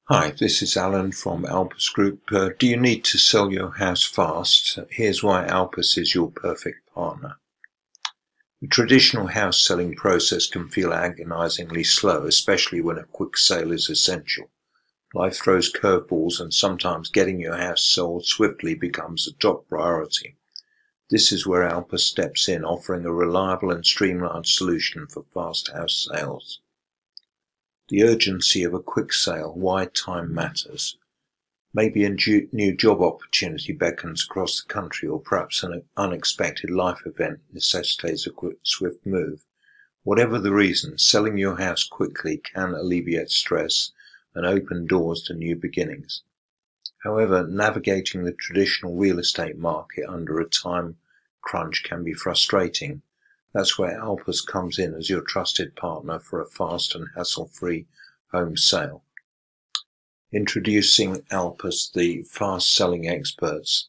Hi, this is Alan from Alpus Group. Do you need to sell your house fast? Here's why Alpus is your perfect partner. The traditional house selling process can feel agonizingly slow, especially when a quick sale is essential. Life throws curveballs, and sometimes getting your house sold swiftly becomes a top priority. This is where Alpus steps in, offering a reliable and streamlined solution for fast house sales. The urgency of a quick sale, why time matters. Maybe a new job opportunity beckons across the country, or perhaps an unexpected life event necessitates a quick, swift move. Whatever the reason, selling your house quickly can alleviate stress and open doors to new beginnings. However, navigating the traditional real estate market under a time crunch can be frustrating. That's where Alpus comes in as your trusted partner for a fast and hassle-free home sale. Introducing Alpus, the fast-selling experts.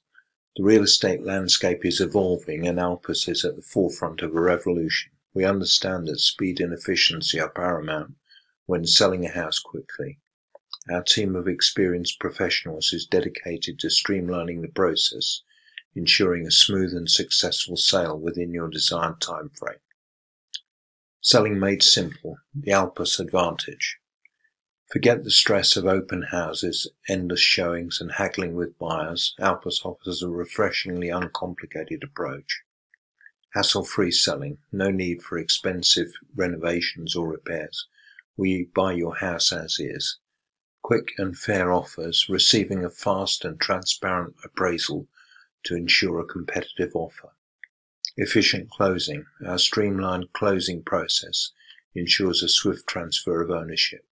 The real estate landscape is evolving, and Alpus is at the forefront of a revolution. We understand that speed and efficiency are paramount when selling a house quickly. Our team of experienced professionals is dedicated to streamlining the process, ensuring a smooth and successful sale within your desired time frame. Selling made simple, the Alpus advantage. Forget the stress of open houses, endless showings and haggling with buyers. Alpus offers a refreshingly uncomplicated approach. Hassle-free selling, no need for expensive renovations or repairs. We buy your house as is. Quick and fair offers, receiving a fast and transparent appraisal to ensure a competitive offer. Efficient closing. Our streamlined closing process ensures a swift transfer of ownership.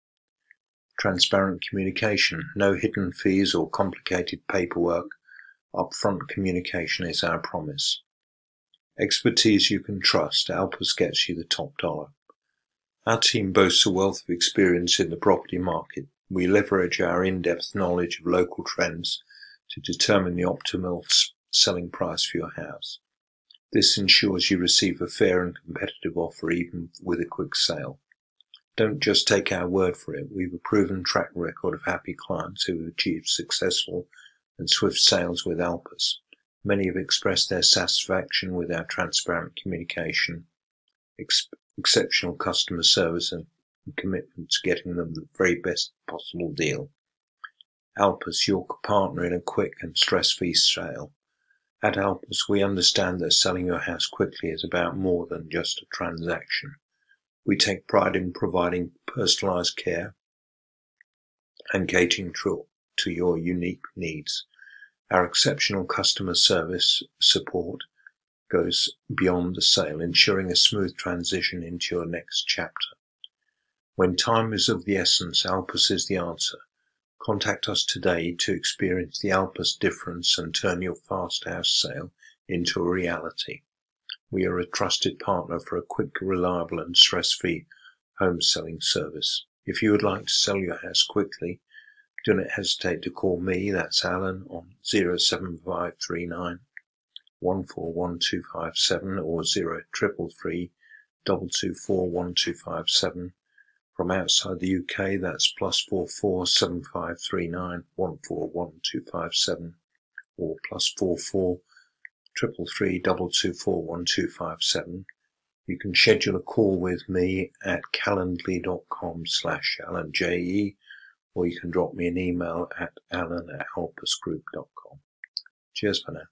Transparent communication. No hidden fees or complicated paperwork. Upfront communication is our promise. Expertise you can trust. Alpus gets you the top dollar. Our team boasts a wealth of experience in the property market. We leverage our in-depth knowledge of local trends to determine the optimal selling price for your house. This ensures you receive a fair and competitive offer even with a quick sale. Don't just take our word for it. We've a proven track record of happy clients who have achieved successful and swift sales with Alpus. Many have expressed their satisfaction with our transparent communication, exceptional customer service and commitment to getting them the very best possible deal. Alpus, your partner in a quick and stress-free sale. At Alpus, we understand that selling your house quickly is about more than just a transaction. We take pride in providing personalized care and catering to your unique needs. Our exceptional customer service support goes beyond the sale, ensuring a smooth transition into your next chapter. When time is of the essence, Alpus is the answer. Contact us today to experience the Alpus difference and turn your fast house sale into a reality. We are a trusted partner for a quick, reliable and stress-free home selling service. If you would like to sell your house quickly, do not hesitate to call me, that's Alan, on 07539 141257 or 0333 224 1257. From outside the UK, that's +44 7539 141257 or +44 333 224 1257. You can schedule a call with me at calendly.com/AlanJE, or you can drop me an email at alan@alpusgroup.com. Cheers for now.